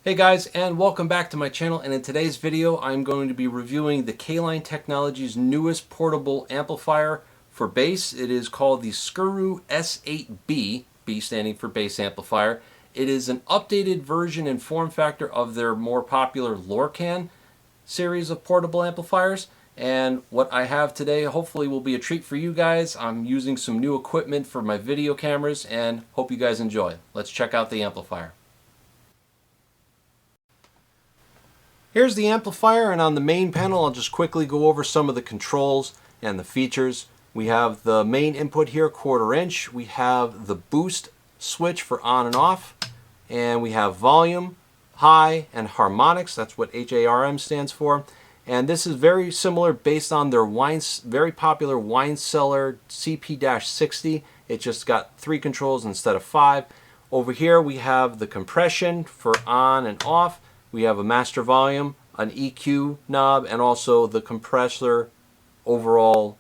Hey guys, and welcome back to my channel. And in today's video I'm going to be reviewing the Caline Technology's newest portable amplifier for bass. It is called the Scuru S8B, B standing for bass amplifier. It is an updated version and form factor of their more popular Lorcan series of portable amplifiers. And what I have today hopefully will be a treat for you guys. I'm using some new equipment for my video cameras and hope you guys enjoy. Let's check out the amplifier. Here's the amplifier, and on the main panel I'll just quickly go over some of the controls and the features. We have the main input here, 1/4 inch. We have the boost switch for on and off, and we have volume, high, and harmonics. That's what HARM stands for. And this is very similar based on their very popular wine cellar CP-60. It just got 3 controls instead of 5. Over here we have the compression for on and off. We have a master volume, an EQ knob, and also the compressor overall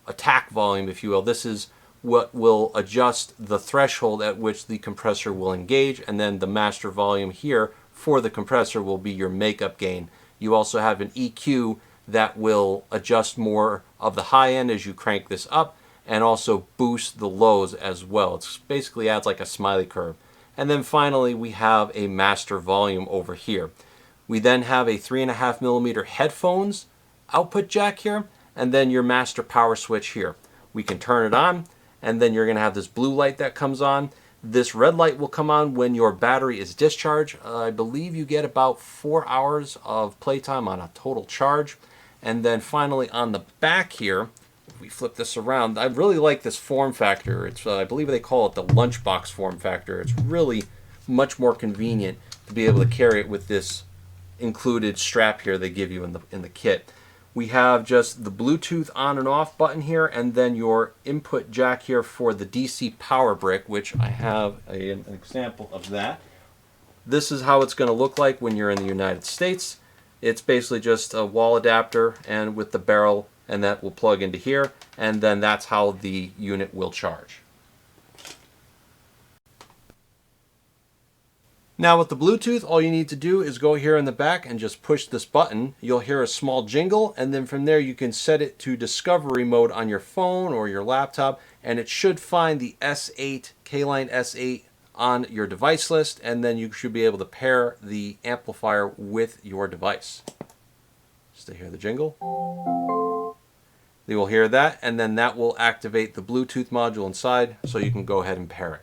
attack volume, if you will. This is what will adjust the threshold at which the compressor will engage, and then the master volume here for the compressor will be your makeup gain. You also have an EQ that will adjust more of the high end as you crank this up, and also boost the lows as well. It basically adds like a smiley curve. And then finally we have a master volume over here. We then have a 3.5mm headphones output jack here, and then your master power switch here. We can turn it on, and then you're going to have this blue light that comes on. This red light will come on when your battery is discharged. I believe you get about 4 hours of playtime on a total charge. And then finally on the back here, if we flip this around, I really like this form factor. It's I believe they call it the lunchbox form factor. It's really much more convenient to be able to carry it with this included strap here they give you in the kit. We have just the Bluetooth on and off button here, and then your input jack here for the DC power brick, which I have an example of that. This is how it's going to look like when you're in the United States. It's basically just a wall adapter and with the barrel, and that will plug into here, and then that's how the unit will charge. Now with the Bluetooth, all you need to do is go here in the back and just push this button. You'll hear a small jingle, and then from there you can set it to discovery mode on your phone or your laptop, and it should find the S8, Caline S8 on your device list, and then you should be able to pair the amplifier with your device. Just to hear the jingle. You will hear that, and then that will activate the Bluetooth module inside, so you can go ahead and pair it.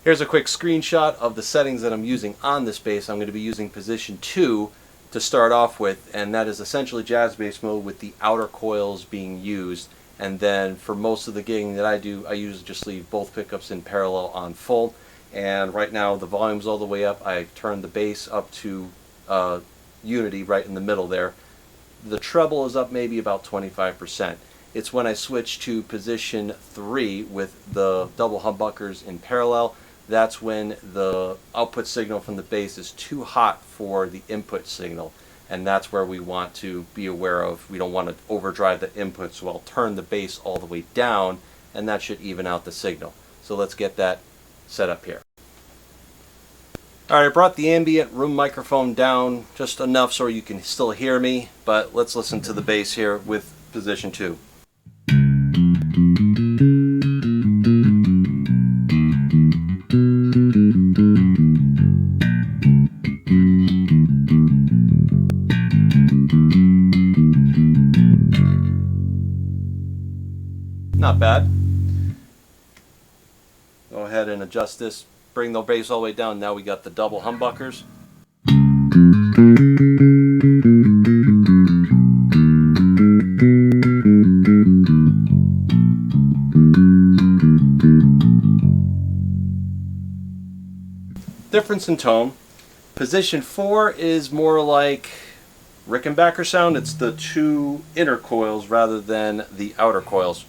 Here's a quick screenshot of the settings that I'm using on this bass. I'm going to be using position 2 to start off with, and that is essentially jazz bass mode with the outer coils being used. And then for most of the gigging that I do, I usually just leave both pickups in parallel on full. And right now the volume's all the way up. I turned the bass up to unity right in the middle there. The treble is up maybe about 25%. It's when I switch to position 3 with the double humbuckers in parallel, that's when the output signal from the bass is too hot for the input signal. And that's where we want to be aware of. We don't want to overdrive the input, so I'll turn the bass all the way down, and that should even out the signal. So let's get that set up here. Alright, I brought the ambient room microphone down just enough so you can still hear me, but let's listen to the bass here with position 2. Not bad. Go ahead and adjust this, bring the bass all the way down. Now we got the double humbuckers. Difference in tone. Position 4 is more like Rickenbacker sound. It's the 2 inner coils rather than the outer coils.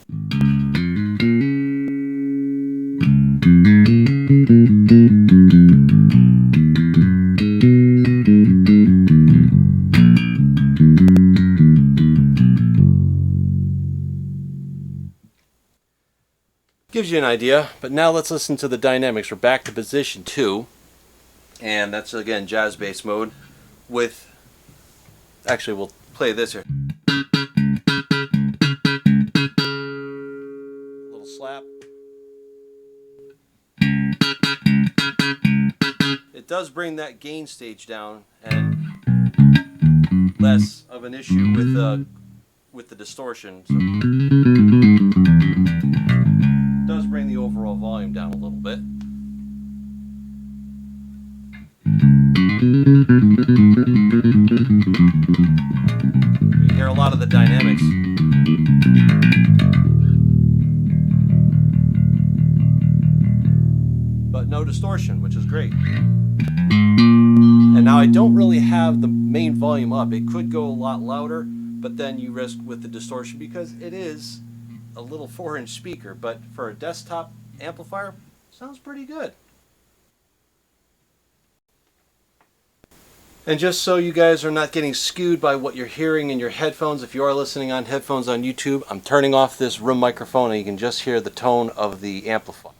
Gives you an idea, but now let's listen to the dynamics. We're back to position 2. And that's again jazz bass mode with, actually we'll play this here. Little slap. It does bring that gain stage down and less of an issue with the distortion. So it does bring the overall volume down a little bit. You can hear a lot of the dynamics. But no distortion, which is great. And now I don't really have the main volume up. It could go a lot louder, but then you risk with the distortion because it is a little 4-inch speaker, but for a desktop amplifier, sounds pretty good. And just so you guys are not getting skewed by what you're hearing in your headphones, if you are listening on headphones on YouTube, I'm turning off this room microphone and you can just hear the tone of the amplifier.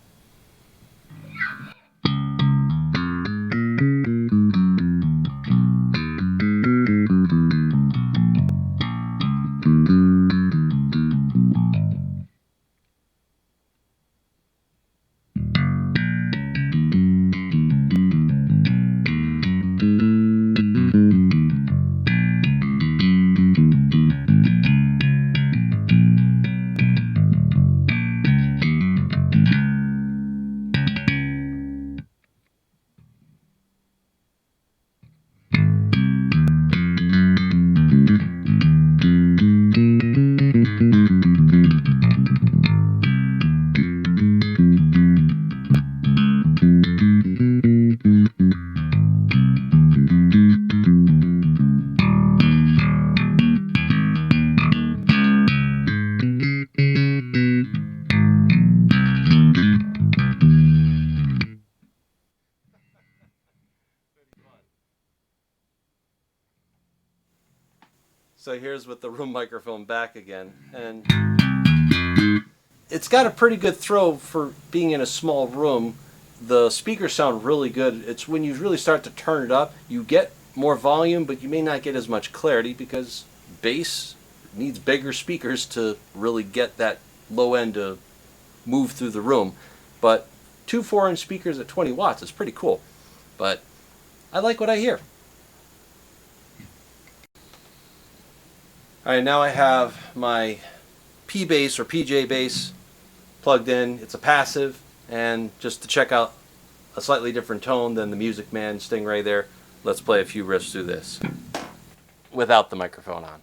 So here's with the room microphone back again, and it's got a pretty good throw for being in a small room. The speakers sound really good. It's when you really start to turn it up, you get more volume, but you may not get as much clarity because bass needs bigger speakers to really get that low end to move through the room. But two 4-inch speakers at 20 watts is pretty cool. But I like what I hear. Alright, now I have my P bass or PJ bass plugged in. It's a passive, and just to check out a slightly different tone than the Music Man StingRay there, let's play a few riffs through this without the microphone on.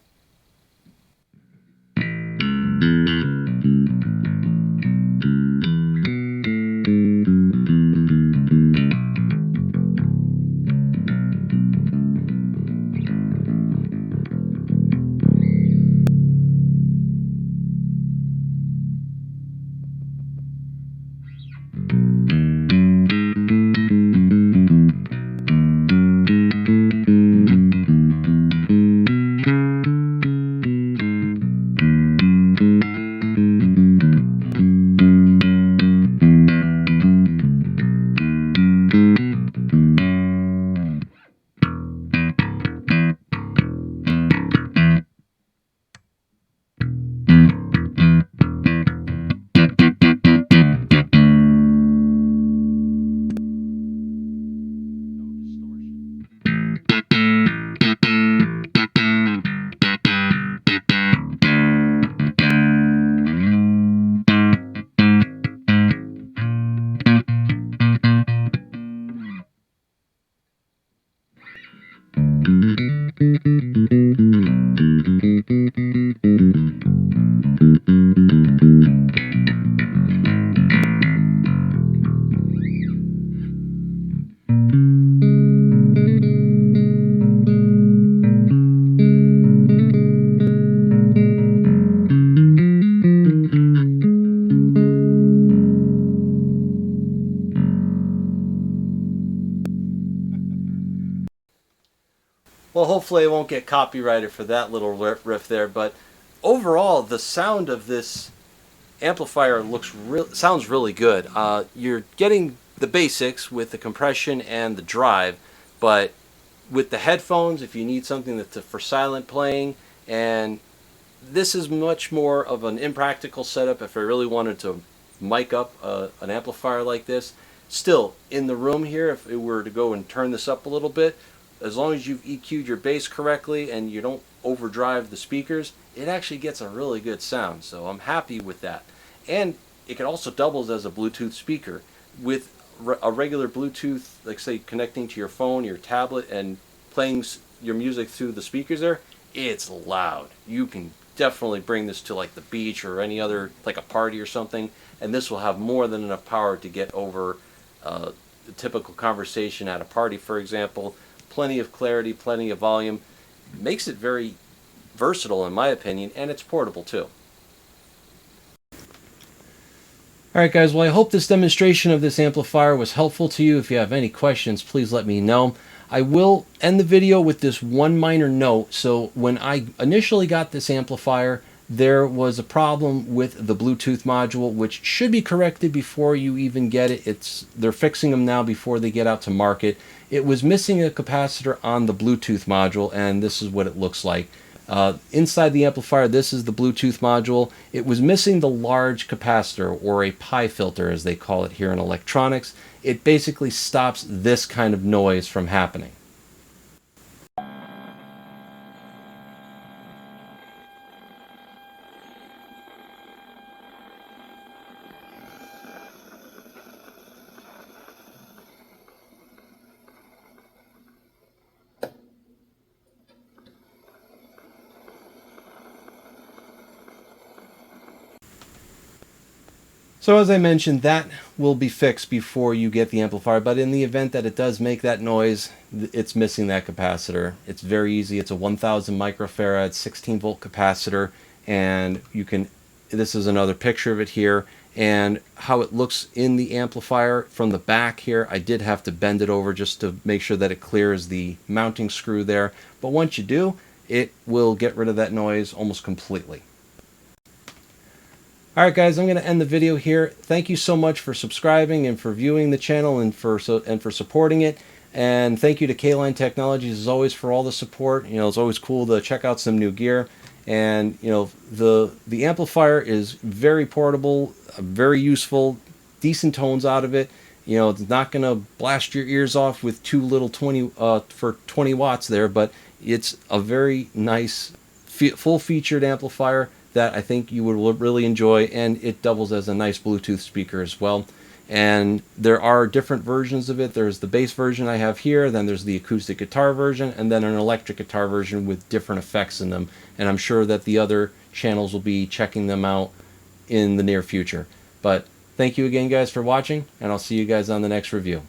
Well, hopefully I won't get copyrighted for that little riff there, but overall the sound of this amplifier sounds really good. You're getting the basics with the compression and the drive, but with the headphones, if you need something that's for silent playing, and this is much more of an impractical setup if I really wanted to mic up an amplifier like this. Still, in the room here, if it were to go and turn this up a little bit, as long as you've EQ'd your bass correctly and you don't overdrive the speakers, it actually gets a really good sound. So I'm happy with that. And it can also double as a Bluetooth speaker. With a regular Bluetooth, like say connecting to your phone, your tablet, and playing your music through the speakers there, it's loud. You can definitely bring this to like the beach or any other, like a party or something, and this will have more than enough power to get over the typical conversation at a party, for example. Plenty of clarity, plenty of volume. Makes it very versatile in my opinion, and it's portable too. Alright guys, well I hope this demonstration of this amplifier was helpful to you. If you have any questions, please let me know. I will end the video with this one minor note. So when I initially got this amplifier, there was a problem with the Bluetooth module, which should be corrected before you even get it. They're fixing them now before they get out to market. It was missing a capacitor on the Bluetooth module, and this is what it looks like. Inside the amplifier, this is the Bluetooth module. It was missing the large capacitor, or a pi filter as they call it here in electronics. It basically stops this kind of noise from happening. So as I mentioned, that will be fixed before you get the amplifier, but in the event that it does make that noise, it's missing that capacitor. It's very easy. It's a 1000 microfarad 16 volt capacitor, and you can, this is another picture of it here, and how it looks in the amplifier from the back here. I did have to bend it over just to make sure that it clears the mounting screw there, but once you do, it will get rid of that noise almost completely. Alright guys, I'm going to end the video here. Thank you so much for subscribing and for viewing the channel and for supporting it. And thank you to Caline Technologies as always for all the support. You know, it's always cool to check out some new gear. And you know, the amplifier is very portable, very useful, decent tones out of it. You know, it's not going to blast your ears off with too little 20 watts there, but it's a very nice full-featured amplifier that I think you would really enjoy, and it doubles as a nice Bluetooth speaker as well. And there are different versions of it. There's the bass version I have here, then there's the acoustic guitar version, and then an electric guitar version with different effects in them. And I'm sure that the other channels will be checking them out in the near future. But thank you again guys for watching, and I'll see you guys on the next review.